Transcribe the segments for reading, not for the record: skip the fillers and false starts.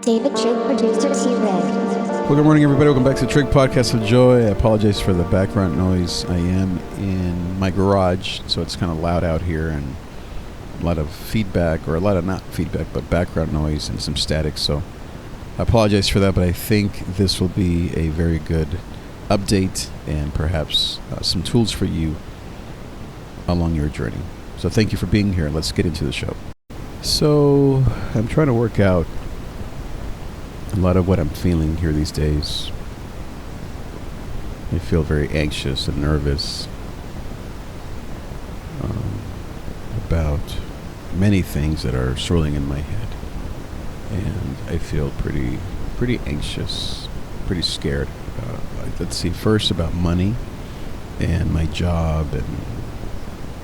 davidTrig, producer T-Rig. Well, good morning, everybody. Welcome back to the Trig Podcast of Joy. I apologize for the background noise. I am in my garage, so it's kind of loud out here and a lot of feedback, or a lot of not feedback, but background noise and some static. So I apologize for that, but I think this will be a very good update and perhaps some tools for you along your journey. So thank you for being here. Let's get into the show. So I'm trying to work out a lot of what I'm feeling here these days. I feel very anxious and nervous about many things that are swirling in my head, and I feel pretty anxious, pretty scared. Let's see, first about money and my job and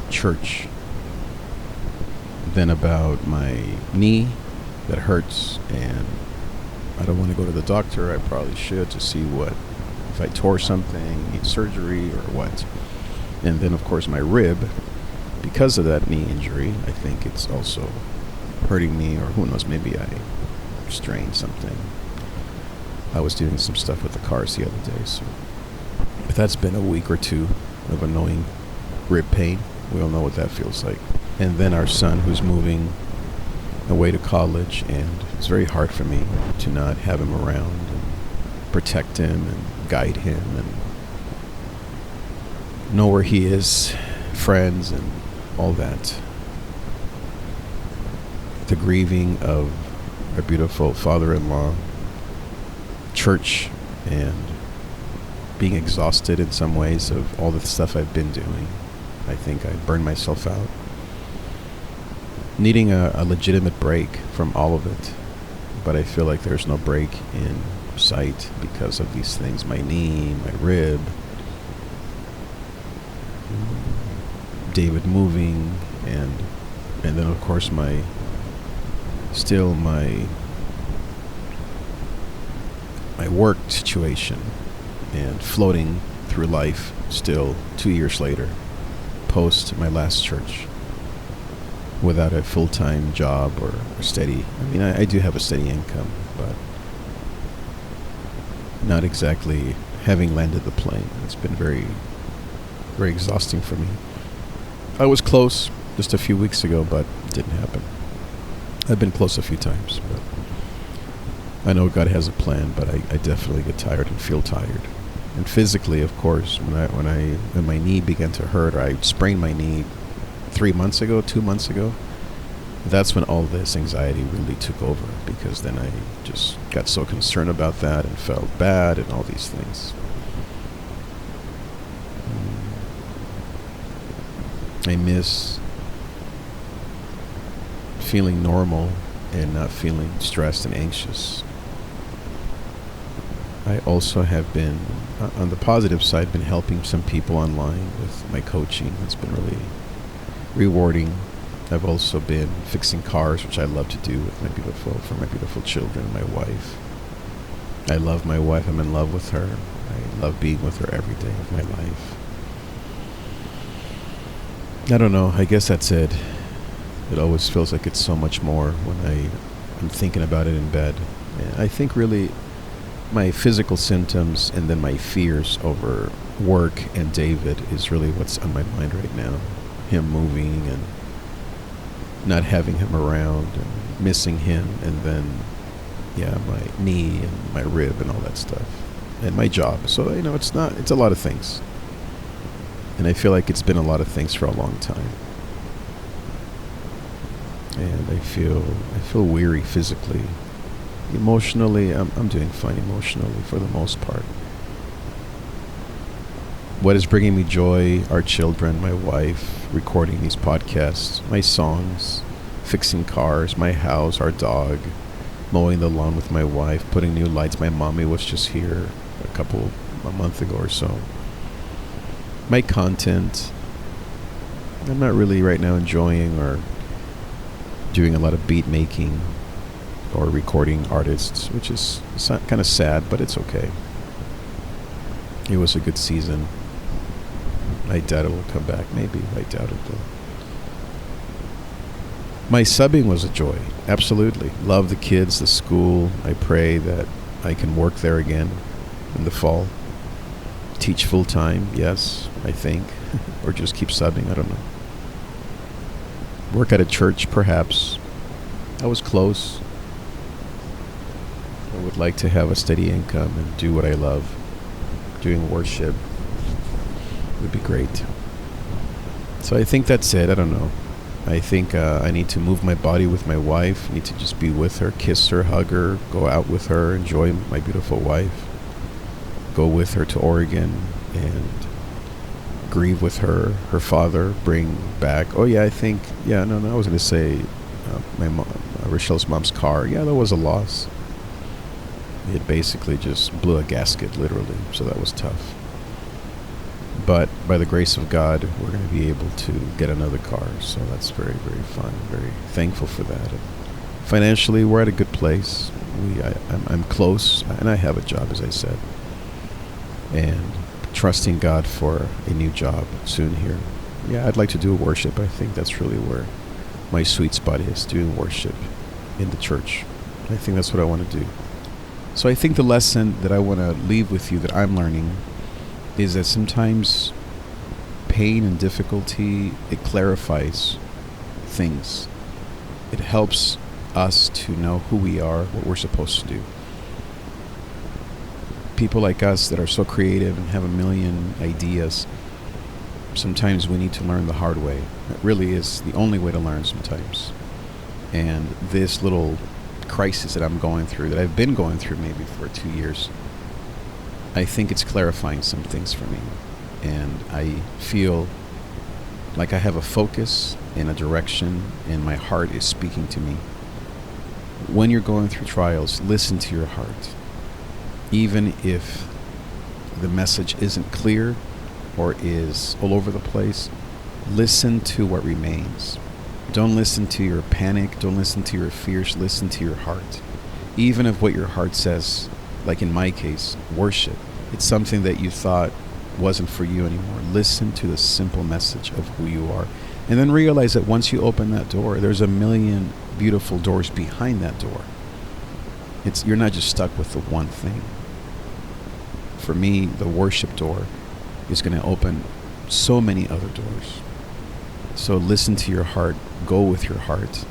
church, then about my knee that hurts, and I don't want to go to the doctor. I probably should, to see what, if I tore something, need surgery or what. And then of course my rib, because of that knee injury, I think it's also hurting me, or who knows, maybe I strained something. I was doing some stuff with the cars the other day, so but that's been a week or two of annoying rib pain. We all know what that feels like. And then our son, who's moving away to college, and it's very hard for me to not have him around and protect him and guide him and know where he is, friends and all that. The grieving of our beautiful father-in-law, church, and being exhausted in some ways of all the stuff I've been doing. I think I burned myself out. Needing a legitimate break from all of it, but I feel like there's no break in sight because of these things: my knee, my rib, David moving, and then of course my work situation, and floating through life still 2 years later, post my last church, without a full-time job or steady. I mean, I do have a steady income, but not exactly having landed the plane. It's been very, very exhausting for me. I was close just a few weeks ago, but it didn't happen. I've been close a few times, but I know God has a plan, but I definitely get tired and feel tired. And physically, of course, when my knee began to hurt, or I sprained my knee 2 months ago, that's when all this anxiety really took over, because then I just got so concerned about that and felt bad and all these things. I miss feeling normal and not feeling stressed and anxious. I also have been, on the positive side, been helping some people online with my coaching. It's been really rewarding. I've also been fixing cars, which I love to do with for my beautiful children and my wife. I love my wife. I'm in love with her. I love being with her every day of my life. I don't know. I guess that's it. It always feels like it's so much more when I'm thinking about it in bed. And I think really my physical symptoms and then my fears over work and David is really what's on my mind right now. Him moving and not having him around and missing him, and then my knee and my rib and all that stuff, and my job. So it's a lot of things, and I feel like it's been a lot of things for a long time, and I feel weary physically. Emotionally, I'm doing fine emotionally for the most part. What is bringing me joy? Our children, my wife, recording these podcasts, my songs, fixing cars, my house, our dog, mowing the lawn with my wife, putting new lights. My mommy was just here a month ago or so. My content, I'm not really right now enjoying or doing a lot of beat making or recording artists, which is kind of sad, but it's okay. It was a good season. I doubt it will come back. Maybe. I doubt it though. My subbing was a joy. Absolutely. Love the kids, the school. I pray that I can work there again in the fall. Teach full time, yes, I think. Or just keep subbing, I don't know. Work at a church, perhaps. I was close. I would like to have a steady income and do what I love. Doing worship would be great. So I think that's it. I don't know. I think I need to move my body with my wife. I need to just be with her, kiss her, hug her, go out with her, enjoy my beautiful wife. Go with her to Oregon and grieve with her. Her father, bring back. Oh yeah, I think. Yeah, no. I was going to say my mom, Rochelle's mom's car. Yeah, that was a loss. It basically just blew a gasket, literally. So that was tough. But by the grace of God, we're going to be able to get another car. So that's very, very fun. Very thankful for that. And financially, we're at a good place. I'm close, and I have a job, as I said. And trusting God for a new job soon here. Yeah, I'd like to do worship. I think that's really where my sweet spot is, doing worship in the church. I think that's what I want to do. So I think the lesson that I want to leave with you that I'm learning is that sometimes pain and difficulty, it clarifies things. It helps us to know who we are, what we're supposed to do. People like us that are so creative and have a million ideas, sometimes we need to learn the hard way. It really is the only way to learn sometimes. And this little crisis that I'm going through, that I've been going through maybe for 2 years, I think it's clarifying some things for me. And I feel like I have a focus and a direction, and my heart is speaking to me. When you're going through trials, listen to your heart. Even if the message isn't clear or is all over the place, listen to what remains. Don't listen to your panic. Don't listen to your fears. Listen to your heart. Even if what your heart says, like in my case, worship, it's something that you thought wasn't for you anymore. Listen to the simple message of who you are. And then realize that once you open that door, there's a million beautiful doors behind that door. You're not just stuck with the one thing. For me, the worship door is going to open so many other doors. So listen to your heart. Go with your heart.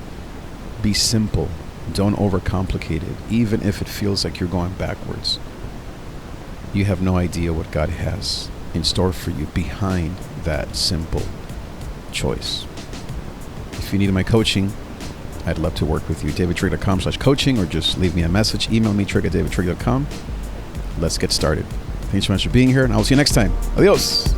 Be simple. Don't overcomplicate it. Even if it feels like you're going backwards. You have no idea what God has in store for you behind that simple choice. If you need my coaching, I'd love to work with you. davidtrig.com/coaching, or just leave me a message. Email me, trig@davidtrig.com. Let's get started. Thanks so much for being here, and I'll see you next time. Adios.